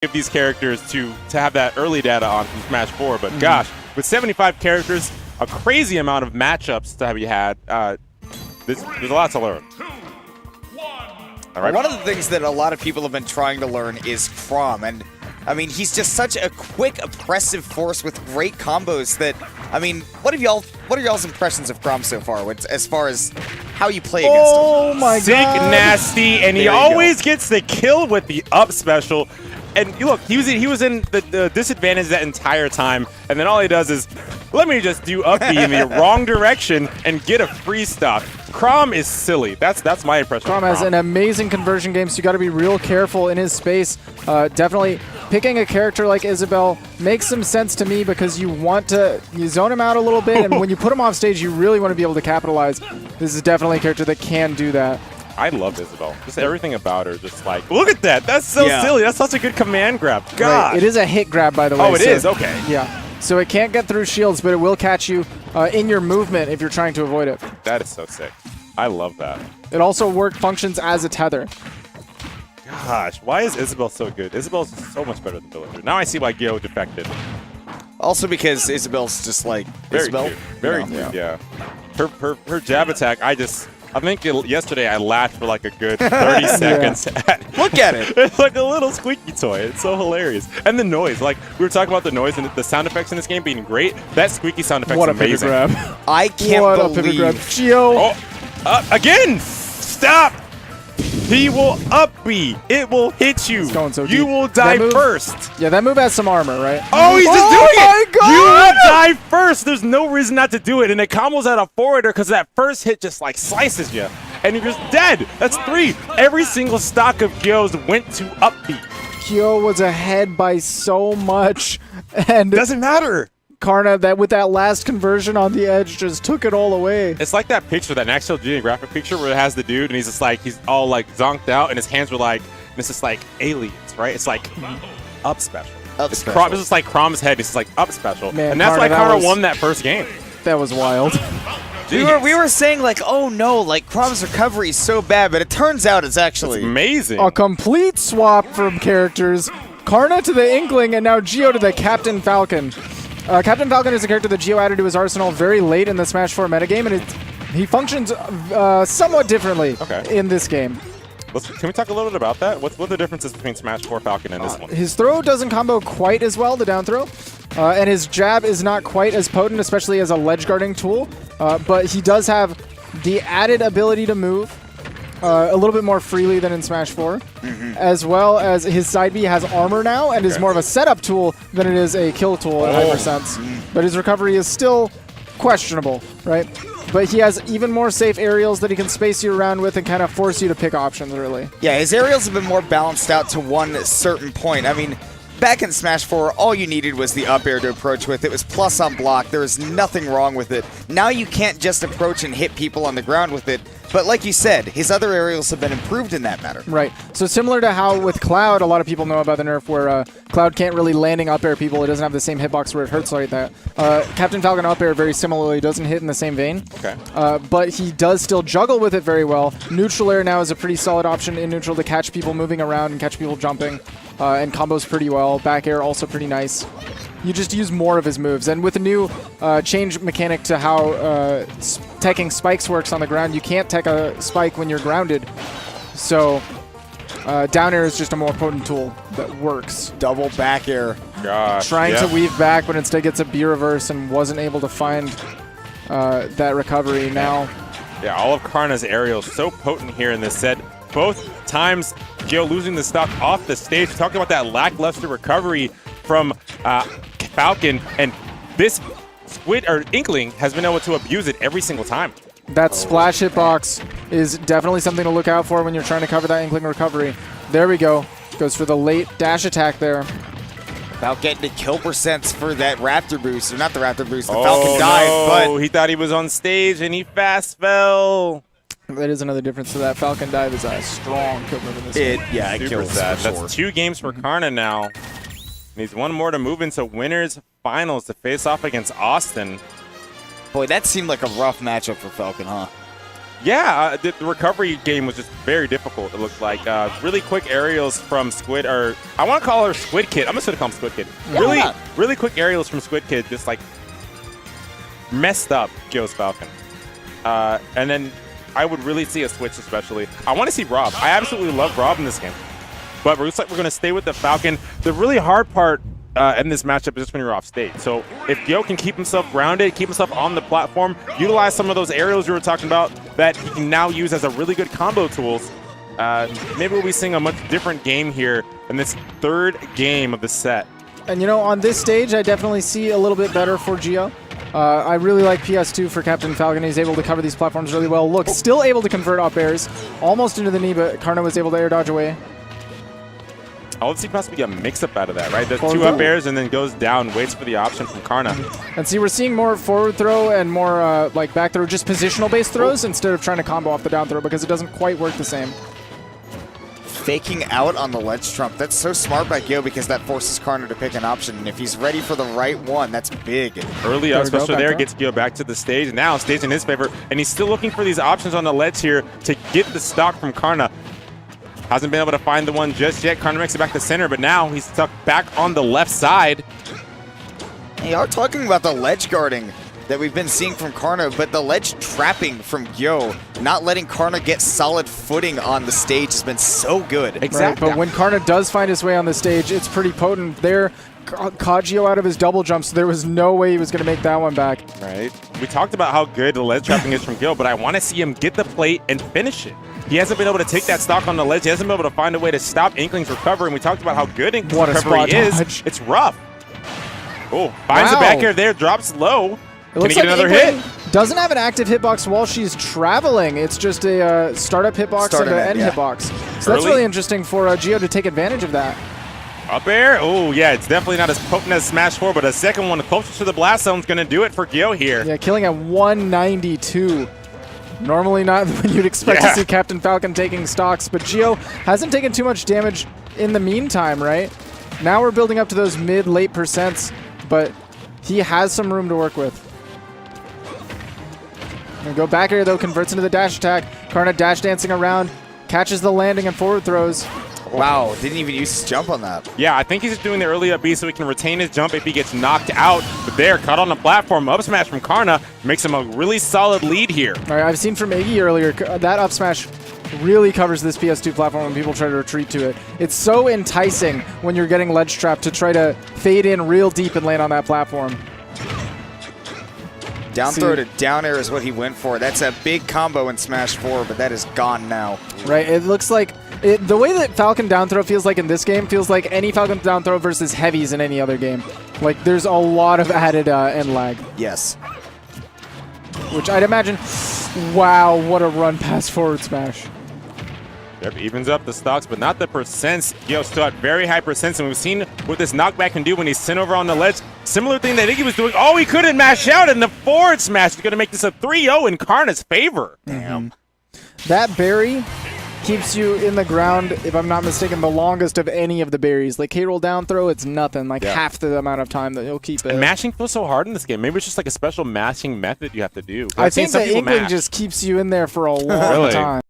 of these characters to have that early data on from Smash 4, but gosh, with 75 characters, a crazy amount of matchups to be had, there's a lot to learn. All right. One of the things that a lot of people have been trying to learn is Chrom, and I mean, he's just such a quick, oppressive force with great combos that, I mean, what are y'all's impressions of Chrom so far, as far as how you play against him? Oh my god. Sick, nasty, and he always gets the kill with the up special. And look, he was in the disadvantage that entire time, and then all he does is, let me just do up B in the wrong direction and get a free stock. Chrom is silly. That's my impression. Chrom has an amazing conversion game, so you got to be real careful in his space. Definitely picking a character like Isabelle makes some sense to me because you zone him out a little bit, and when you put him off stage, you really want to be able to capitalize. This is definitely a character that can do that. I love Isabelle. Just everything about her. Just like, look at that. That's so silly. That's such a good command grab. God. Right. It is a hit grab, by the way. Oh, it is? Okay. Yeah. So it can't get through shields, but it will catch you in your movement if you're trying to avoid it. That is so sick. I love that. It also functions as a tether. Gosh, why is Isabelle so good? Isabelle's so much better than Villager. Now I see why Gyo defected. Also because Isabelle's just like very Isabelle. Cute. Very cute, yeah. Her jab attack, I think yesterday I laughed for like a good 30 seconds. Look at it. It's like a little squeaky toy. It's so hilarious. And the noise. Like, we were talking about the noise and the sound effects in this game being great. That squeaky sound effect is amazing. What a pivot grab. I can't believe. What a pivot grab. Gio. Oh, again! Stop! He will up B. It will hit you. It's going so deep. You will die first. Yeah, that move has some armor, right? Oh, he's just doing it! God. You will die first. There's no reason not to do it. And it combos out a forwarder because that first hit just like slices you. And you're just dead. That's 3. Every single stock of Gyo's went to up B. Gyo was ahead by so much. And doesn't matter. Karna, with that last conversion on the edge, just took it all away. It's like that picture, that National Geographic picture where it has the dude and he's just like, he's all like zonked out and his hands were like, and it's just like aliens, right? It's like up special. It's just like Chrom's head. It's just like up special. Man, and that's why Karna won that first game. That was wild. We were saying like, oh no, like Chrom's recovery is so bad, but it turns out it's actually amazing. A complete swap from characters. Karna to the Inkling and now Gio to the Captain Falcon. Captain Falcon is a character that Gio added to his arsenal very late in the Smash 4 metagame, and he functions somewhat differently in this game. Can we talk a little bit about that? What are the differences between Smash 4 Falcon and this one? His throw doesn't combo quite as well, the down throw, and his jab is not quite as potent, especially as a ledge guarding tool, but he does have the added ability to move a little bit more freely than in Smash 4, as well as his side B has armor now and is more of a setup tool than it is a kill tool in Hypersense. But his recovery is still questionable, right? But he has even more safe aerials that he can space you around with and kind of force you to pick options, really. Yeah, his aerials have been more balanced out to one certain point. I mean, back in Smash 4, all you needed was the up air to approach with. It was plus on block. There was nothing wrong with it. Now you can't just approach and hit people on the ground with it. But like you said, his other aerials have been improved in that matter. Right. So similar to how with Cloud, a lot of people know about the nerf where Cloud can't really landing up air people. It doesn't have the same hitbox where it hurts like that. Captain Falcon up air very similarly doesn't hit in the same vein. Okay. But he does still juggle with it very well. Neutral air now is a pretty solid option in neutral to catch people moving around and catch people jumping. And combos pretty well. Back air also pretty nice. You just use more of his moves. And with a new change mechanic to how teching spikes works on the ground, you can't tech a spike when you're grounded. So down air is just a more potent tool that works. Double back air. Gosh, Trying to weave back, but instead gets a B reverse and wasn't able to find that recovery now. Yeah, all of Karna's aerials so potent here in this set. Both times, Gyo losing the stock off the stage. Talking about that lackluster recovery from Falcon, and this Inkling has been able to abuse it every single time. That splash hitbox is definitely something to look out for when you're trying to cover that Inkling recovery. There we go. Goes for the late dash attack there. About getting the kill percents for that Raptor boost. Or not the Raptor boost, the Falcon dive. But he thought he was on stage and he fast fell. That is another difference to that. Falcon dive is a strong kill move in this game. Yeah, it kills that. Sure. That's 2 games for Karna now. Needs 1 more to move into winners finals to face off against Austin. Boy, that seemed like a rough matchup for Falcon, huh? Yeah, the recovery game was just very difficult, it looked like. Really quick aerials from Squid, or I want to call her Squid Kid. I'm just going to call him Squid Kid. Yeah. Really quick aerials from Squid Kid just like messed up Gyo's Falcon. And then I would really see a switch especially. I want to see Rob. I absolutely love Rob in this game. But it looks like we're going to stay with the Falcon. The really hard part in this matchup is just when you're off stage. So if Gyo can keep himself grounded, keep himself on the platform, utilize some of those aerials you were talking about that he can now use as a really good combo tools, maybe we'll be seeing a much different game here in this third game of the set. And, you know, on this stage, I definitely see a little bit better for Gio. I really like PS2 for Captain Falcon. He's able to cover these platforms really well. Look, still able to convert up airs. Almost into the knee, but Karna was able to air dodge away. I would see possibly a mix-up out of that, right? There's two up airs and then goes down, waits for the option from Karna. And see, we're seeing more forward throw and more like back throw, just positional-based throws instead of trying to combo off the down throw because it doesn't quite work the same. Faking out on the ledge trump. That's so smart by Gyo because that forces Karna to pick an option. And if he's ready for the right one, that's big. Early up special there gets Gyo back to the stage. Now stage in his favor, and he's still looking for these options on the ledge here to get the stock from Karna. Hasn't been able to find the one just yet. Karna makes it back to center, but now he's stuck back on the left side. They are talking about the ledge guarding that we've been seeing from Karna, but the ledge trapping from Gyo, not letting Karna get solid footing on the stage has been so good. Exactly. Right, but when Karna does find his way on the stage, it's pretty potent. There, caught Gyo out of his double jump, so there was no way he was going to make that one back. Right. We talked about how good the ledge trapping is from Gyo, but I want to see him get the plate and finish it. He hasn't been able to take that stock on the ledge. He hasn't been able to find a way to stop Inkling's recovery. And we talked about how good Inkling's recovery is. It's rough. Oh, finds the back air there, drops low. Can he get another hit? Doesn't have an active hitbox while she's traveling. It's just a startup hitbox and an end hitbox. So that's really interesting for Gyo to take advantage of that. Up air. Oh, yeah, it's definitely not as potent as Smash 4, but a second one closer to the blast zone is going to do it for Gyo here. Yeah, killing at 192. Normally not when you'd expect to see Captain Falcon taking stocks, but Gyo hasn't taken too much damage in the meantime, right? Now we're building up to those mid-late percents, but he has some room to work with. Gonna go back air though, converts into the dash attack. Karna dash dancing around, catches the landing and forward throws. Wow, didn't even use his jump on that. Yeah, I think he's just doing the early up B so he can retain his jump if he gets knocked out. But there, caught on the platform, up smash from Karna makes him a really solid lead here. All right, I've seen from Iggy earlier, that up smash really covers this PS2 platform when people try to retreat to it. It's so enticing when you're getting ledge trapped to try to fade in real deep and land on that platform. Down throw to down air is what he went for. That's a big combo in Smash 4, but that is gone now. Right, it looks like the way that Falcon down throw feels like in this game feels like any Falcon down throw versus heavies in any other game. Like there's a lot of added end lag. Yes. Which I'd imagine, wow, what a run past forward smash. Yep, evens up the stocks, but not the percents. Gyo still at very high percents, and we've seen what this knockback can do when he's sent over on the ledge. Similar thing that Iggy was doing. Oh, he couldn't mash out, and the forward smash is going to make this a 3-0 in Karna's favor. Damn. That berry keeps you in the ground, if I'm not mistaken, the longest of any of the berries. Like K-roll down throw, it's nothing. Like half the amount of time that you'll keep it. And mashing feels so hard in this game. Maybe it's just like a special mashing method you have to do. I think the Inkling just keeps you in there for a long time.